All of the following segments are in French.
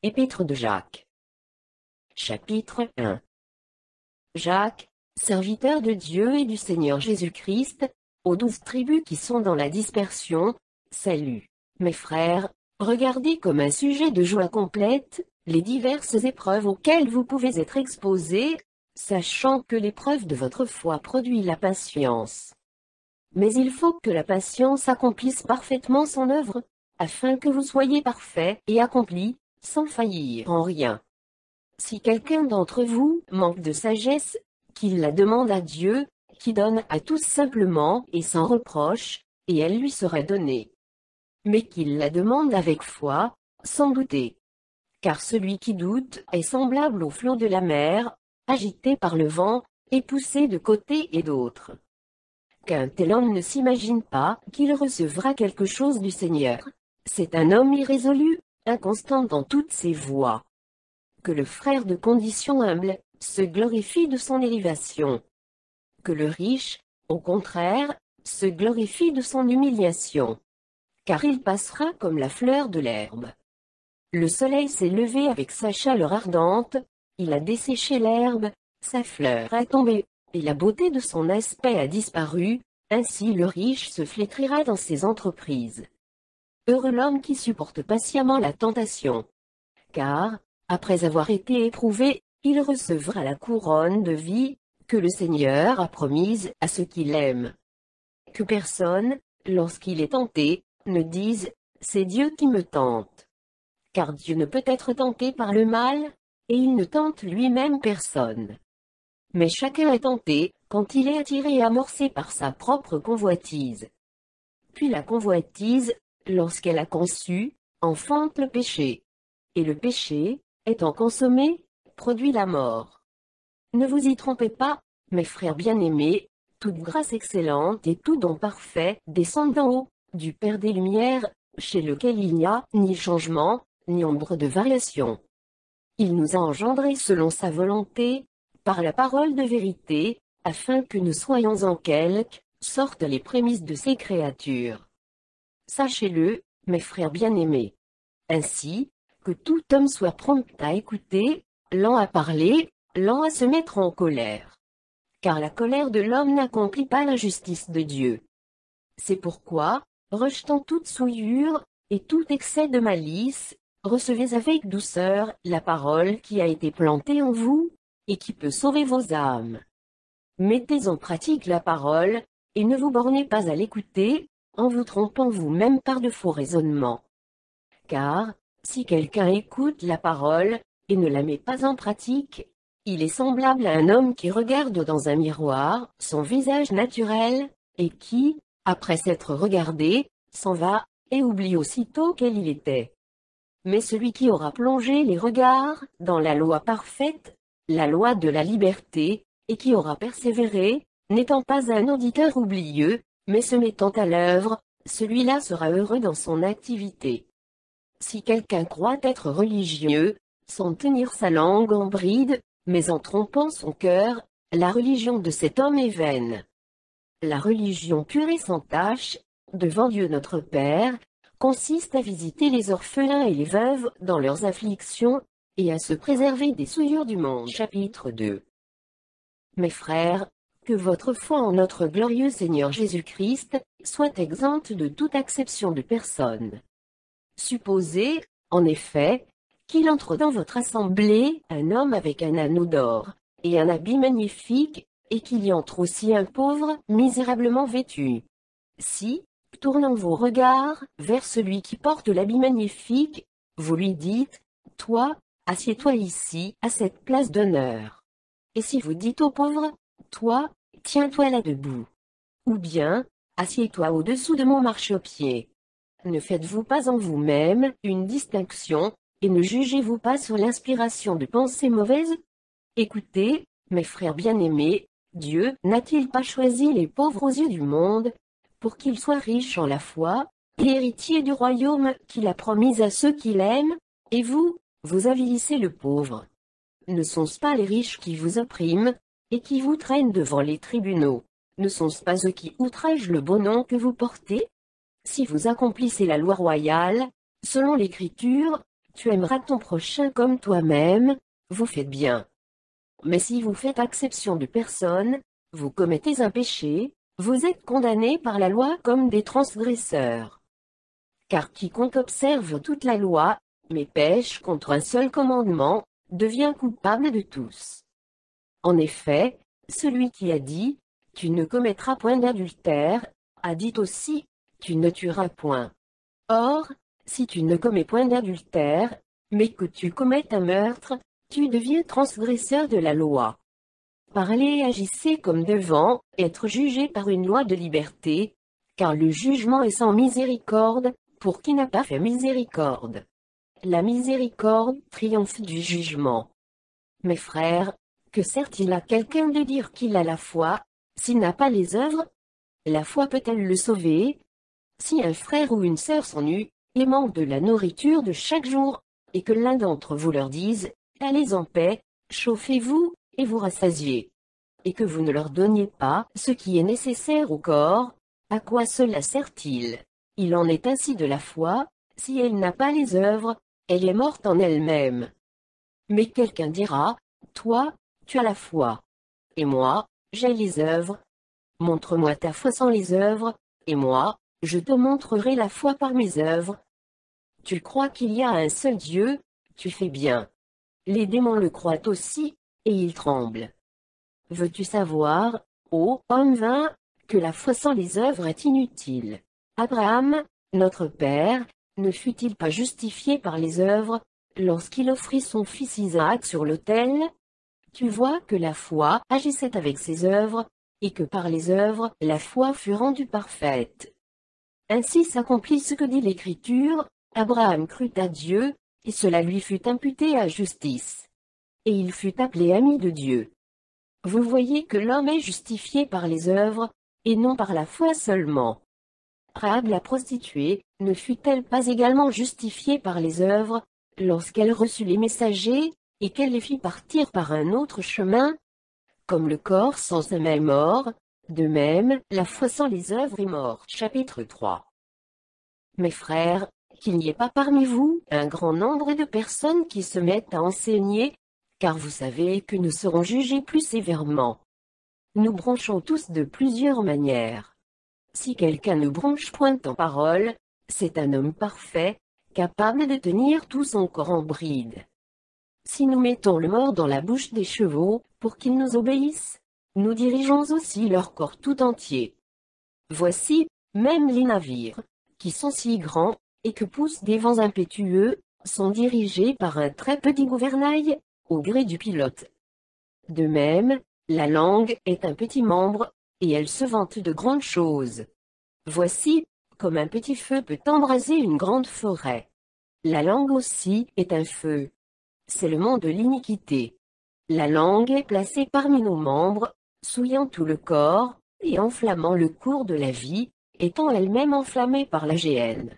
Épître de Jacques. Chapitre 1. Jacques, serviteur de Dieu et du Seigneur Jésus-Christ, aux 12 tribus qui sont dans la dispersion, salut. Mes frères, regardez comme un sujet de joie complète, les diverses épreuves auxquelles vous pouvez être exposés, sachant que l'épreuve de votre foi produit la patience. Mais il faut que la patience accomplisse parfaitement son œuvre, afin que vous soyez parfaits et accomplis, sans faillir en rien. Si quelqu'un d'entre vous manque de sagesse, qu'il la demande à Dieu, qui donne à tous simplement et sans reproche, et elle lui sera donnée. Mais qu'il la demande avec foi, sans douter. Car celui qui doute est semblable au flot de la mer, agité par le vent, et poussé de côté et d'autre. Qu'un tel homme ne s'imagine pas qu'il recevra quelque chose du Seigneur. C'est un homme irrésolu, inconstant dans toutes ses voies. Que le frère de condition humble se glorifie de son élévation. Que le riche, au contraire, se glorifie de son humiliation. Car il passera comme la fleur de l'herbe. Le soleil s'est levé avec sa chaleur ardente, il a desséché l'herbe, sa fleur a tombé, et la beauté de son aspect a disparu, ainsi le riche se flétrira dans ses entreprises. Heureux l'homme qui supporte patiemment la tentation. Car, après avoir été éprouvé, il recevra la couronne de vie, que le Seigneur a promise à ceux qui l'aiment. Que personne, lorsqu'il est tenté, ne dise « c'est Dieu qui me tente ». Car Dieu ne peut être tenté par le mal, et il ne tente lui-même personne. Mais chacun est tenté, quand il est attiré et amorcé par sa propre convoitise. Puis la convoitise, lorsqu'elle a conçu, enfante le péché. Et le péché, étant consommé, produit la mort. Ne vous y trompez pas, mes frères bien-aimés, toute grâce excellente et tout don parfait descend d'en haut, du Père des Lumières, chez lequel il n'y a ni changement, ni ombre de variation. Il nous a engendrés selon sa volonté, par la parole de vérité, afin que nous soyons en quelque sorte les prémices de ses créatures. Sachez-le, mes frères bien-aimés. Ainsi, que tout homme soit prompt à écouter, lent à parler, lent à se mettre en colère. Car la colère de l'homme n'accomplit pas la justice de Dieu. C'est pourquoi, rejetant toute souillure, et tout excès de malice, recevez avec douceur la parole qui a été plantée en vous, et qui peut sauver vos âmes. Mettez en pratique la parole, et ne vous bornez pas à l'écouter, en vous trompant vous-même par de faux raisonnements. Car, si quelqu'un écoute la parole, et ne la met pas en pratique, il est semblable à un homme qui regarde dans un miroir son visage naturel, et qui, après s'être regardé, s'en va, et oublie aussitôt quel il était. Mais celui qui aura plongé les regards dans la loi parfaite, la loi de la liberté, et qui aura persévéré, n'étant pas un auditeur oublieux, mais se mettant à l'œuvre, celui-là sera heureux dans son activité. Si quelqu'un croit être religieux, sans tenir sa langue en bride, mais en trompant son cœur, la religion de cet homme est vaine. La religion pure et sans tache, devant Dieu notre Père, consiste à visiter les orphelins et les veuves dans leurs afflictions, et à se préserver des souillures du monde. Chapitre 2. Mes frères, que votre foi en notre glorieux Seigneur Jésus-Christ soit exempte de toute acception de personne. Supposez, en effet, qu'il entre dans votre assemblée un homme avec un anneau d'or, et un habit magnifique, et qu'il y entre aussi un pauvre, misérablement vêtu. Si, tournant vos regards vers celui qui porte l'habit magnifique, vous lui dites, « Toi, assieds-toi ici, à cette place d'honneur. » Et si vous dites au pauvre, « Toi, tiens-toi là debout. » Ou bien, « Assieds-toi au-dessous de mon marchepied. » Ne faites-vous pas en vous-même une distinction, et ne jugez-vous pas sur l'inspiration de pensées mauvaises? Écoutez, mes frères bien-aimés, Dieu n'a-t-il pas choisi les pauvres aux yeux du monde, pour qu'ils soient riches en la foi, et héritiers du royaume qu'il a promis à ceux qui l'aiment, et vous, vous avilissez le pauvre. Ne sont-ce pas les riches qui vous oppriment, et qui vous traînent devant les tribunaux? Ne sont-ce pas eux qui outragent le beau nom que vous portez? Si vous accomplissez la loi royale, selon l'Écriture, tu aimeras ton prochain comme toi-même, vous faites bien. Mais si vous faites exception de personne, vous commettez un péché, vous êtes condamnés par la loi comme des transgresseurs. Car quiconque observe toute la loi, mais pêche contre un seul commandement, devient coupable de tous. En effet, celui qui a dit, tu ne commettras point d'adultère, a dit aussi, tu ne tueras point. Or, si tu ne commets point d'adultère, mais que tu commettes un meurtre, tu deviens transgresseur de la loi. Parlez et agissez comme devant être jugé par une loi de liberté, car le jugement est sans miséricorde, pour qui n'a pas fait miséricorde. La miséricorde triomphe du jugement. Mes frères, que sert-il à quelqu'un de dire qu'il a la foi, s'il n'a pas les œuvres? La foi peut-elle le sauver? Si un frère ou une sœur s'ennuie, et manque de la nourriture de chaque jour, et que l'un d'entre vous leur dise, allez en paix, chauffez-vous, et vous rassasiez, et que vous ne leur donniez pas ce qui est nécessaire au corps, à quoi cela sert-il? Il en est ainsi de la foi, si elle n'a pas les œuvres, elle est morte en elle-même. Mais quelqu'un dira, toi, tu as la foi. Et moi, j'ai les œuvres. Montre-moi ta foi sans les œuvres, et moi, je te montrerai la foi par mes œuvres. Tu crois qu'il y a un seul Dieu, tu fais bien. Les démons le croient aussi, et ils tremblent. Veux-tu savoir, ô homme vain, que la foi sans les œuvres est inutile? Abraham, notre père, ne fut-il pas justifié par les œuvres, lorsqu'il offrit son fils Isaac sur l'autel? Tu vois que la foi agissait avec ses œuvres, et que par les œuvres la foi fut rendue parfaite. Ainsi s'accomplit ce que dit l'Écriture, Abraham crut à Dieu, et cela lui fut imputé à justice. Et il fut appelé ami de Dieu. Vous voyez que l'homme est justifié par les œuvres, et non par la foi seulement. Rahab la prostituée, ne fut-elle pas également justifiée par les œuvres, lorsqu'elle reçut les messagers, et qu'elle les fit partir par un autre chemin? Comme le corps sans âme est mort, de même, la foi sans les œuvres est morte. Chapitre 3. Mes frères, qu'il n'y ait pas parmi vous un grand nombre de personnes qui se mettent à enseigner, car vous savez que nous serons jugés plus sévèrement. Nous bronchons tous de plusieurs manières. Si quelqu'un ne bronche point en parole, c'est un homme parfait, capable de tenir tout son corps en bride. Si nous mettons le mort dans la bouche des chevaux, pour qu'ils nous obéissent, nous dirigeons aussi leur corps tout entier. Voici, même les navires, qui sont si grands, et que poussent des vents impétueux, sont dirigés par un très petit gouvernail, au gré du pilote. De même, la langue est un petit membre, et elle se vante de grandes choses. Voici, comme un petit feu peut embraser une grande forêt. La langue aussi est un feu. C'est le mont de l'iniquité. La langue est placée parmi nos membres, souillant tout le corps, et enflammant le cours de la vie, étant elle-même enflammée par la géhenne.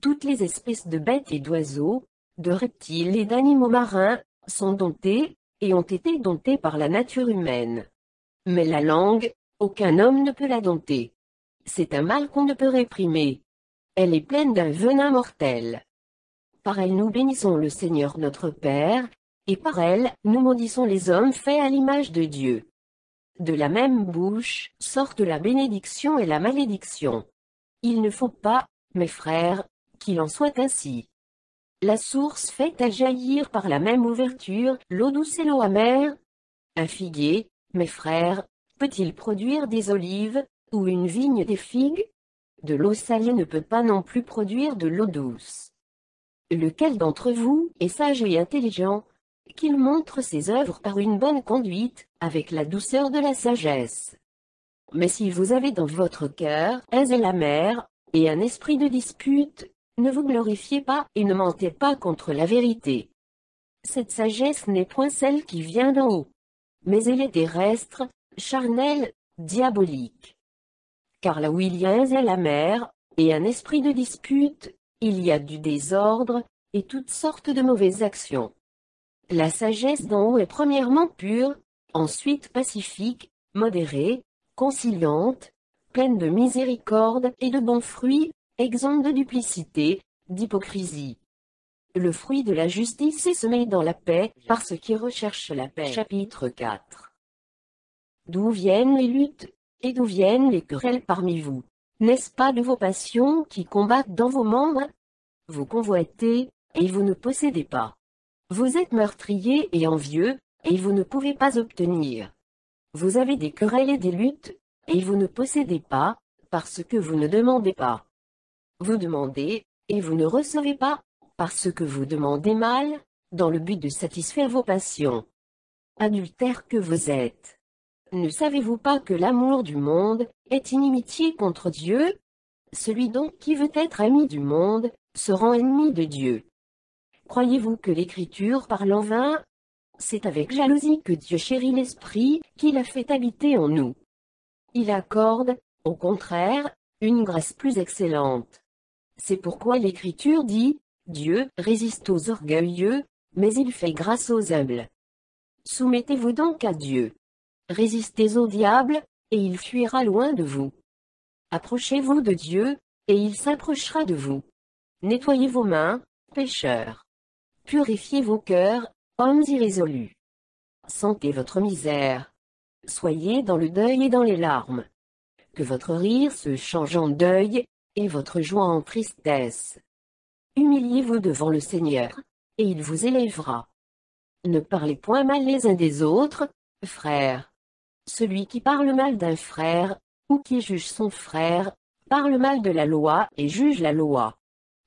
Toutes les espèces de bêtes et d'oiseaux, de reptiles et d'animaux marins, sont domptées, et ont été domptées par la nature humaine. Mais la langue, aucun homme ne peut la dompter. C'est un mal qu'on ne peut réprimer. Elle est pleine d'un venin mortel. Par elle nous bénissons le Seigneur notre Père, et par elle nous maudissons les hommes faits à l'image de Dieu. De la même bouche sortent la bénédiction et la malédiction. Il ne faut pas, mes frères, qu'il en soit ainsi. La source fait-elle jaillir par la même ouverture l'eau douce et l'eau amère? Un figuier, mes frères, peut-il produire des olives, ou une vigne des figues? De l'eau salée ne peut pas non plus produire de l'eau douce. Lequel d'entre vous est sage et intelligent, qu'il montre ses œuvres par une bonne conduite, avec la douceur de la sagesse. Mais si vous avez dans votre cœur un zèle amer, et un esprit de dispute, ne vous glorifiez pas et ne mentez pas contre la vérité. Cette sagesse n'est point celle qui vient d'en haut, mais elle est terrestre, charnelle, diabolique. Car là où il y a un zèle amer, et un esprit de dispute, il y a du désordre, et toutes sortes de mauvaises actions. La sagesse d'en haut est premièrement pure, ensuite pacifique, modérée, conciliante, pleine de miséricorde et de bons fruits, exempte de duplicité, d'hypocrisie. le fruit de la justice est semé dans la paix, par ceux qui recherchent la paix. Chapitre 4. D'où viennent les luttes, et d'où viennent les querelles parmi vous? N'est-ce pas de vos passions qui combattent dans vos membres? Vous convoitez, et vous ne possédez pas. Vous êtes meurtriers et envieux, et vous ne pouvez pas obtenir. Vous avez des querelles et des luttes, et vous ne possédez pas, parce que vous ne demandez pas. Vous demandez, et vous ne recevez pas, parce que vous demandez mal, dans le but de satisfaire vos passions. Adultères que vous êtes. Ne savez-vous pas que l'amour du monde est inimitié contre Dieu? Celui donc qui veut être ami du monde, se rend ennemi de Dieu. Croyez-vous que l'Écriture parle en vain? C'est avec jalousie que Dieu chérit l'Esprit, qu'il a fait habiter en nous. Il accorde, au contraire, une grâce plus excellente. C'est pourquoi l'Écriture dit, Dieu résiste aux orgueilleux, mais il fait grâce aux humbles. Soumettez-vous donc à Dieu. Résistez au diable, et il fuira loin de vous. Approchez-vous de Dieu, et il s'approchera de vous. Nettoyez vos mains, pécheurs. Purifiez vos cœurs, hommes irrésolus. Sentez votre misère. Soyez dans le deuil et dans les larmes. Que votre rire se change en deuil, et votre joie en tristesse. Humiliez-vous devant le Seigneur, et il vous élèvera. Ne parlez point mal les uns des autres, frères. Celui qui parle mal d'un frère, ou qui juge son frère, parle mal de la loi et juge la loi.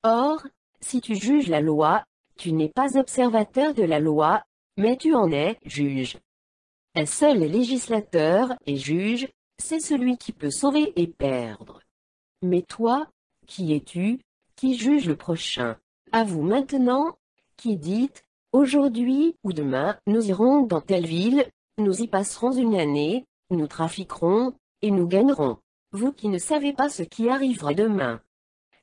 Or, si tu juges la loi, tu n'es pas observateur de la loi, mais tu en es juge. Un seul est législateur et juge, c'est celui qui peut sauver et perdre. Mais toi, qui es-tu, qui juge le prochain? À vous maintenant, qui dites, aujourd'hui ou demain, nous irons dans telle ville, nous y passerons une année, nous trafiquerons, et nous gagnerons. Vous qui ne savez pas ce qui arrivera demain.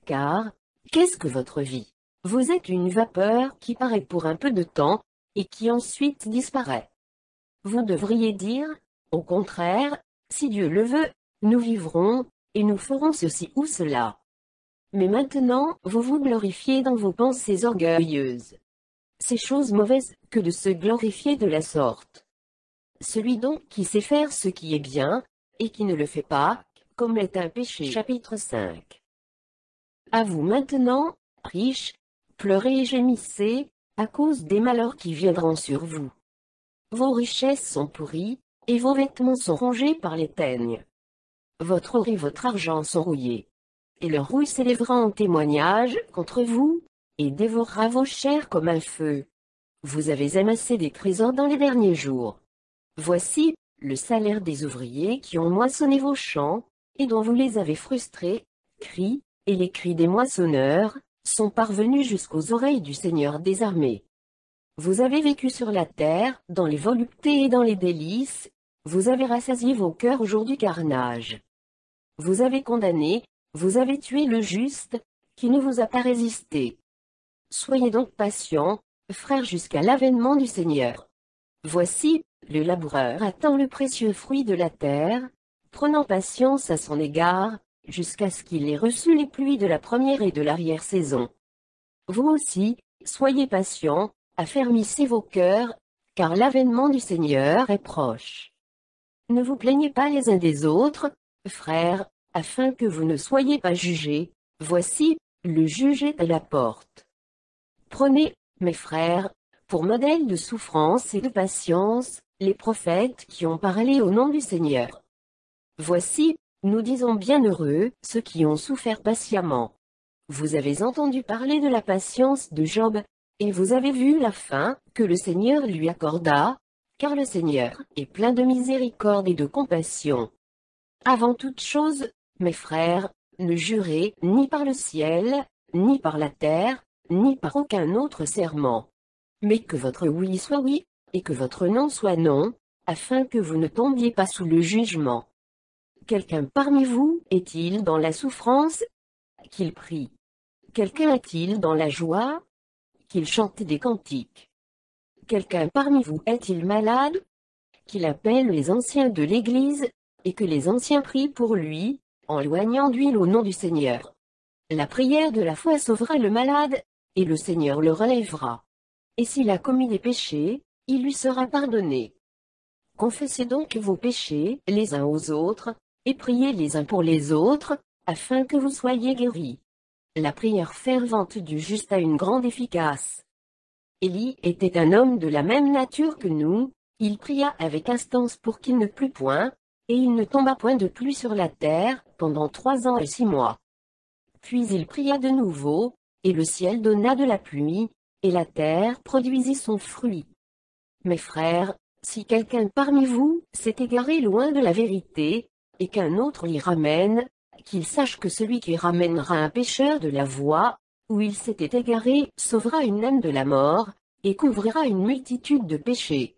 Car, qu'est-ce que votre vie? Vous êtes une vapeur qui paraît pour un peu de temps, et qui ensuite disparaît. Vous devriez dire, au contraire, si Dieu le veut, nous vivrons, et nous ferons ceci ou cela. Mais maintenant, vous vous glorifiez dans vos pensées orgueilleuses. C'est chose mauvaise que de se glorifier de la sorte. Celui donc qui sait faire ce qui est bien, et qui ne le fait pas, commet un péché. Chapitre 5. À vous maintenant, riches, pleurez et gémissez, à cause des malheurs qui viendront sur vous. Vos richesses sont pourries, et vos vêtements sont rongés par les teignes. Votre or et votre argent sont rouillés. Et leur rouille s'élèvera en témoignage contre vous, et dévorera vos chairs comme un feu. Vous avez amassé des trésors dans les derniers jours. Voici le salaire des ouvriers qui ont moissonné vos champs, et dont vous les avez frustrés, cris, et les cris des moissonneurs, sont parvenus jusqu'aux oreilles du Seigneur des armées. Vous avez vécu sur la terre, dans les voluptés et dans les délices, vous avez rassasié vos cœurs au jour du carnage. Vous avez condamné, vous avez tué le juste, qui ne vous a pas résisté. Soyez donc patients, frères, jusqu'à l'avènement du Seigneur. Voici, le laboureur attend le précieux fruit de la terre, prenant patience à son égard, jusqu'à ce qu'il ait reçu les pluies de la première et de l'arrière-saison. Vous aussi, soyez patients, affermissez vos cœurs, car l'avènement du Seigneur est proche. Ne vous plaignez pas les uns des autres, frères, afin que vous ne soyez pas jugés. Voici, le juge est à la porte. Prenez, mes frères, pour modèle de souffrance et de patience, les prophètes qui ont parlé au nom du Seigneur. Voici, nous disons bienheureux ceux qui ont souffert patiemment. Vous avez entendu parler de la patience de Job, et vous avez vu la fin que le Seigneur lui accorda, car le Seigneur est plein de miséricorde et de compassion. Avant toute chose, mes frères, ne jurez ni par le ciel, ni par la terre, ni par aucun autre serment. Mais que votre oui soit oui, et que votre non soit non, afin que vous ne tombiez pas sous le jugement. Quelqu'un parmi vous est-il dans la souffrance? Qu'il prie. Quelqu'un est-il dans la joie? Qu'il chante des cantiques. Quelqu'un parmi vous est-il malade? Qu'il appelle les anciens de l'Église, et que les anciens prient pour lui, en loignant d'huile au nom du Seigneur. La prière de la foi sauvera le malade, et le Seigneur le relèvera. Et s'il a commis des péchés, il lui sera pardonné. Confessez donc vos péchés les uns aux autres, et priez les uns pour les autres, afin que vous soyez guéris. La prière fervente du juste a une grande efficace. Élie était un homme de la même nature que nous, il pria avec instance pour qu'il ne plût point, et il ne tomba point de pluie sur la terre, pendant 3 ans et 6 mois. Puis il pria de nouveau, et le ciel donna de la pluie, et la terre produisit son fruit. Mes frères, si quelqu'un parmi vous s'est égaré loin de la vérité, et qu'un autre l'y ramène, qu'il sache que celui qui ramènera un pécheur de la voie, où il s'était égaré, sauvera une âme de la mort, et couvrira une multitude de péchés.